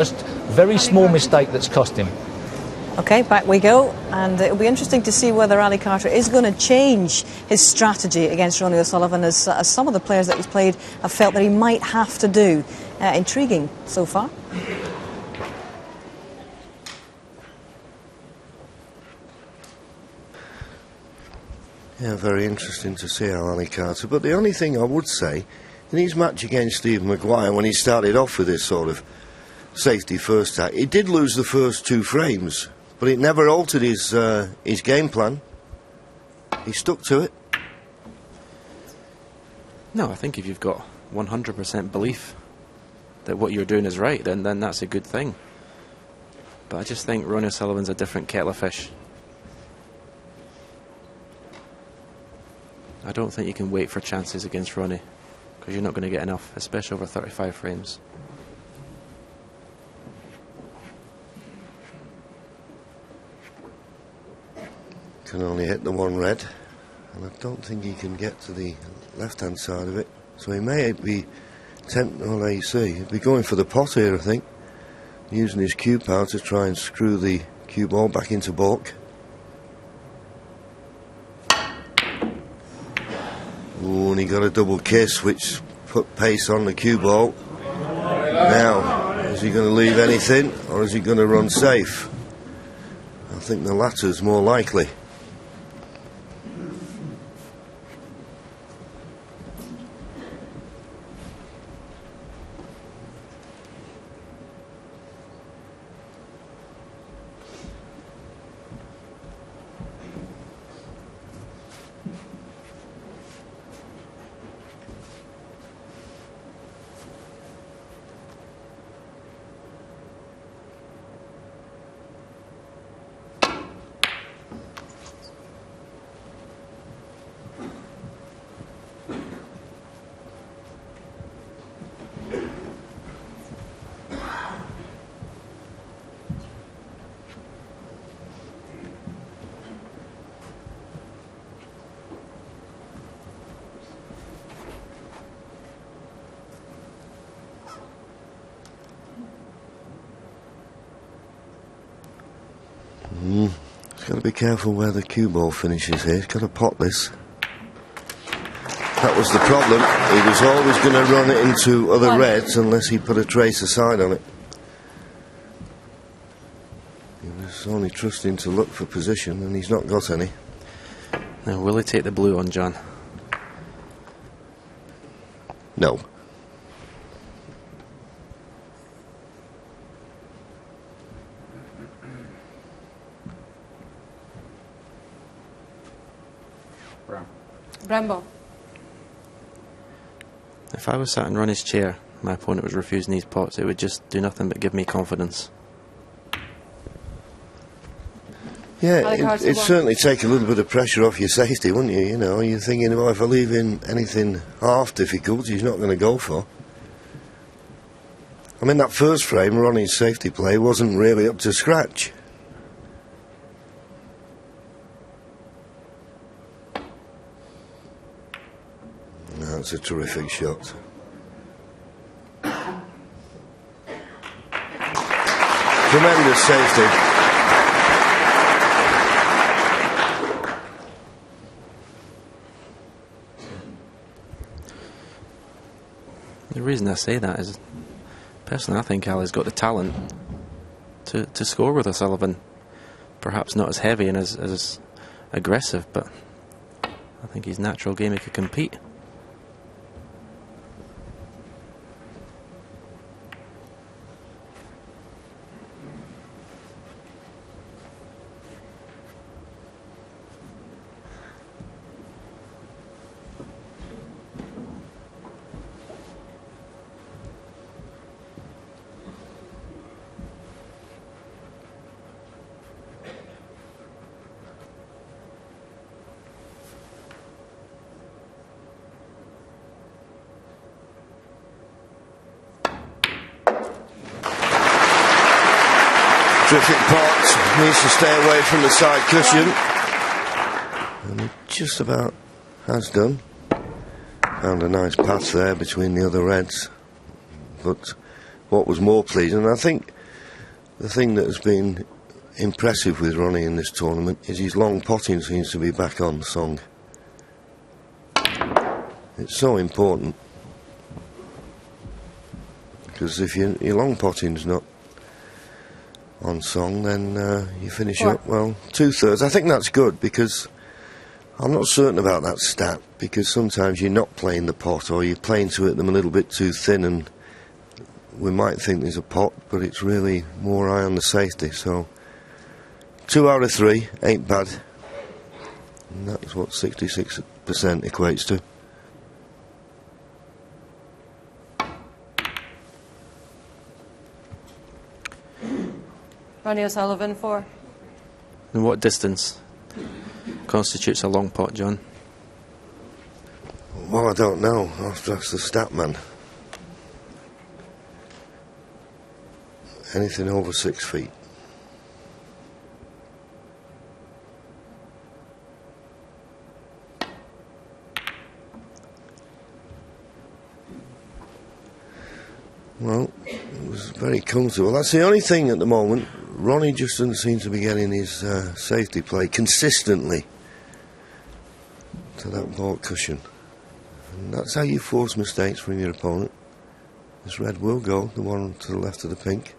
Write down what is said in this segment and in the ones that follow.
Just very small mistake that's cost him. Okay, back we go, and it'll be interesting to see whether Ali Carter is going to change his strategy against Ronnie O'Sullivan, as some of the players that he's played have felt that he might have to do. Intriguing so far. Yeah, very interesting to see how Ali Carter. But the only thing I would say, in his match against Steve Maguire, when he started off with this sort of safety first attack, he did lose the first 2 frames, but it never altered his game plan. He stuck to it. No, I think if you've got 100% belief that what you're doing is right, then that's a good thing. But I just think Ronnie O'Sullivan's a different kettle of fish. I don't think you can wait for chances against Ronnie, because you're not going to get enough, especially over 35 frames. Can only hit the 1 red, and I don't think he can get to the left-hand side of it. So he may be tempting, well, you see, he'd be going for the pot here, I think, using his cue power to try and screw the cue ball back into baulk. Ooh, and he got a double kiss, which put pace on the cue ball. Now, is he going to leave anything, or is he going to run safe? I think the latter's more likely. He's got to be careful where the cue ball finishes here. He's got to pot this. That was the problem. He was always going to run it into other reds unless he put a tracer side on it. He was only trusting to look for position, and he's not got any. Now, will he take the blue on John? No. Brembo. If I was sat in Ronnie's chair, my opponent was refusing these pots, it would just do nothing but give me confidence. Yeah, it'd certainly take a little bit of pressure off your safety, wouldn't you? You know, you're thinking, well, if I leave in anything half difficult, he's not going to go for. I mean, that first frame, Ronnie's safety play wasn't really up to scratch. That's a terrific shot. Tremendous safety. The reason I say that is, personally, I think Ali's got the talent to score with O'Sullivan. Perhaps not as heavy and as aggressive, but I think his natural game, he could compete. Terrific pot, needs to stay away from the side cushion. And it just about has done. Found a nice path there between the other reds. But what was more pleasing. And I think the thing that has been impressive with Ronnie in this tournament is his long potting seems to be back on song. It's so important, because if your long potting's not on song, then you finish up, well, 2/3. I think that's good, because I'm not certain about that stat, because sometimes you're not playing the pot, or you're playing to it them a little bit too thin, and we might think there's a pot, but it's really more eye on the safety. So 2 out of 3 ain't bad, and that's what 66% equates to. Ronnie O'Sullivan, 4. And what distance constitutes a long pot, John? Well, I don't know. I'll have to ask the stat man. Anything over 6 feet. Well, it was very comfortable. That's the only thing at the moment. Ronnie just doesn't seem to be getting his safety play consistently to that baulk cushion. And that's how you force mistakes from your opponent. This red will go, the one to the left of the pink.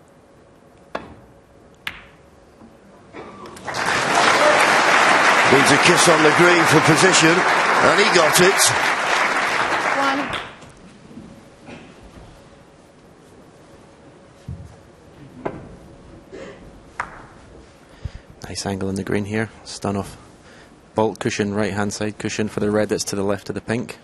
Needs a kiss on the green for position, and he got it. 1. Nice angle in the green here. Stun off. Baulk cushion, right hand side cushion for the red that's to the left of the pink.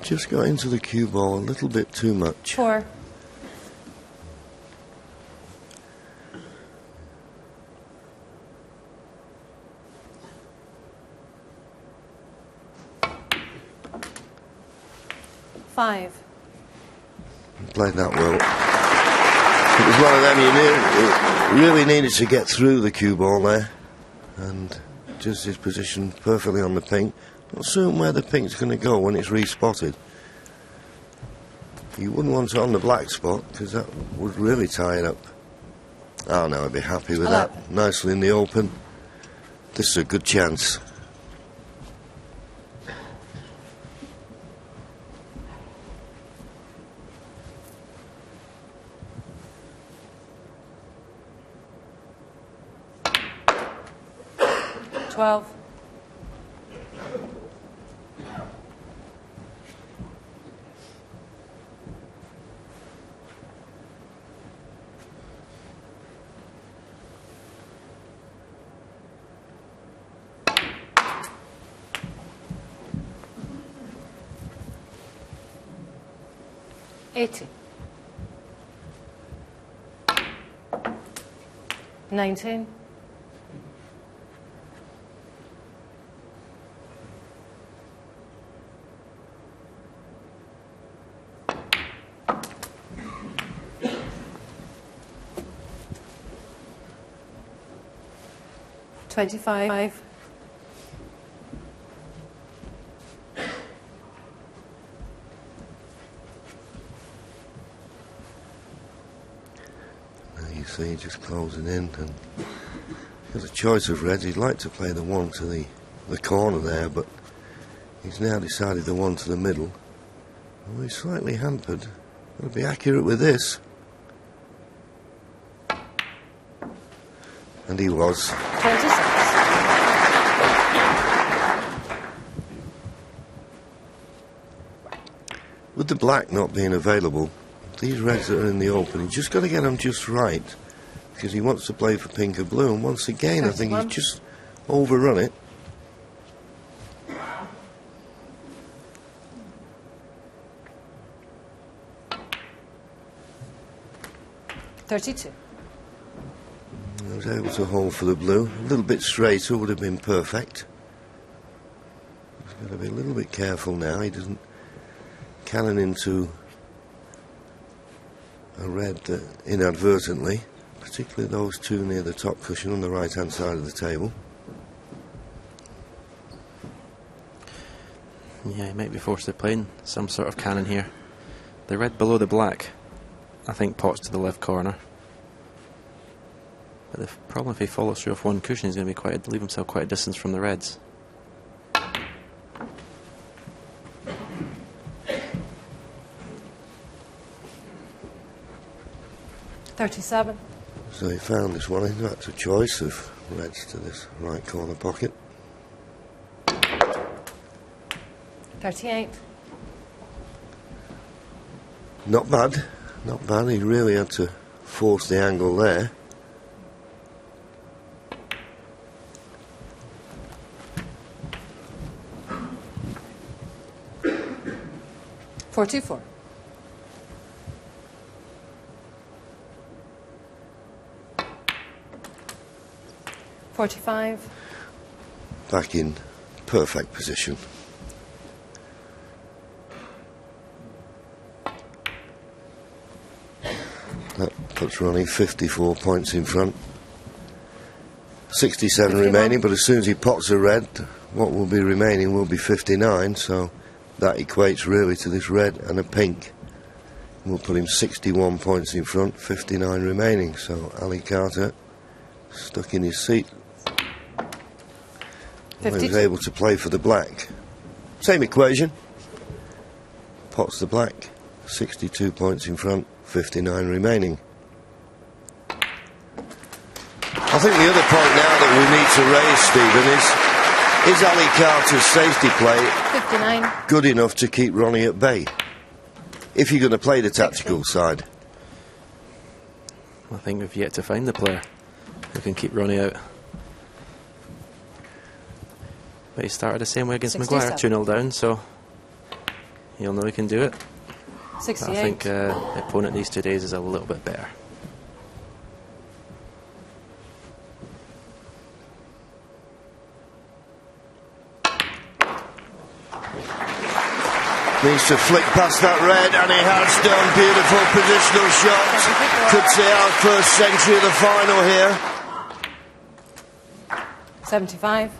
Just got into the cue ball a little bit too much. 4. Played that well. It was one of them you really needed to get through the cue ball there, and just his position perfectly on the pink. Not certain where the pink's going to go when it's respotted. You wouldn't want it on the black spot, because that would really tie it up. Oh no, I'd be happy with that. Nicely in the open. This is a good chance. $80. 19. 25. You see, just closing in, and there's a choice of reds. He'd like to play the one to the corner there, but he's now decided the one to the middle. Oh, he's slightly hampered. Got to be accurate with this. And he was. 26. With the black not being available, these reds that are in the open, he's just got to get them just right, because he wants to play for pink or blue, and once again I think he's just overrun it. $32. I was able to hold for the blue. A little bit straighter would have been perfect. He's got to be a little bit careful now. He doesn't cannon into a red that inadvertently, particularly those two near the top cushion on the right hand side of the table. Yeah, he might be forced to play in some sort of cannon here. The red below the black, I think, pots to the left corner. But the problem, if he follows through off one cushion, he's going to be leave himself quite a distance from the reds. $37. So he found this one. That's a choice of reds to this right corner pocket. 38. Not bad, not bad. He really had to force the angle there. $44. $45. Back in perfect position. That puts Ronnie 54 points in front. 67 remaining, but as soon as he pots a red, what will be remaining will be 59, so that equates really to this red and a pink. We'll put him 61 points in front, 59 remaining, so Ali Carter stuck in his seat. He was able to play for the black. Same equation. Pots the black, 62 points in front, 59 remaining. I think the other point now that we need to raise, Stephen, is Ali Carter's safety play 59. good enough to keep Ronnie at bay? If you're going to play the tactical side. I think we've yet to find the player who can keep Ronnie out. But he started the same way against 67. Maguire, 2-0 down, so he'll know he can do it. 68. But I think the opponent these 2 days is a little bit better. Needs to flick past that red, and he has done. Beautiful positional shot. Could see our first century of the final here. 75.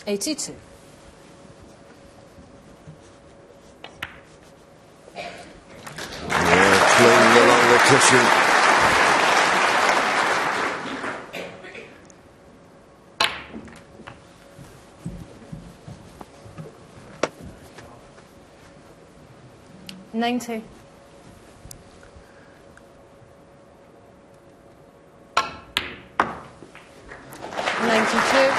$82. Flinging along the cushion. $90. $92.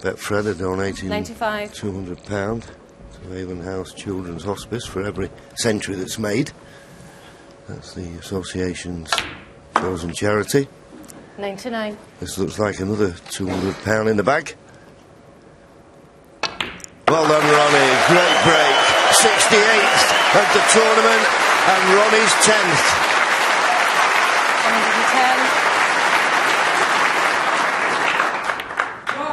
Betfred are donating £95. £200 to Avon House Children's Hospice for every century that's made. That's the association's chosen charity. 99. This looks like another £200 in the bag. Well done, Ronnie. Great break. 68th of the tournament and Ronnie's 10th. 110.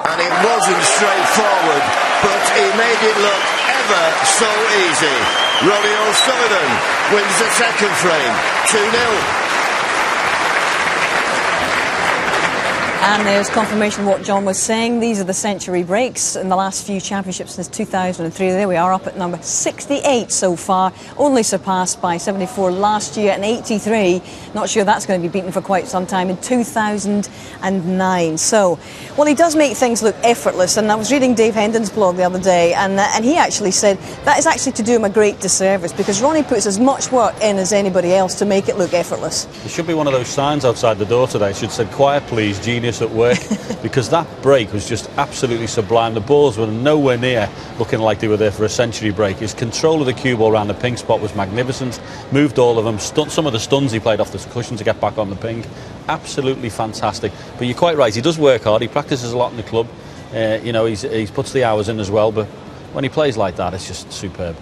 And it wasn't straightforward, but he made it look ever so easy. Ronnie O'Sullivan wins the second frame, 2-0. And there's confirmation of what John was saying. These are the century breaks in the last few championships since 2003. There we are, up at number 68 so far, only surpassed by 74 last year and 83. Not sure that's going to be beaten for quite some time in 2009. So, well, he does make things look effortless. And I was reading Dave Hendon's blog the other day, and he actually said that is actually to do him a great disservice, because Ronnie puts as much work in as anybody else to make it look effortless. There should be one of those signs outside the door today. It should say, "Quiet please, genius at work," because that break was just absolutely sublime. The balls were nowhere near looking like they were there for a century break. His control of the cue ball around the pink spot was magnificent. Moved all of them. Some of the stuns he played off the cushion to get back on the pink. Absolutely fantastic. But you're quite right, he does work hard. He practices a lot in the club. You know, he puts the hours in as well. But when he plays like that, it's just superb.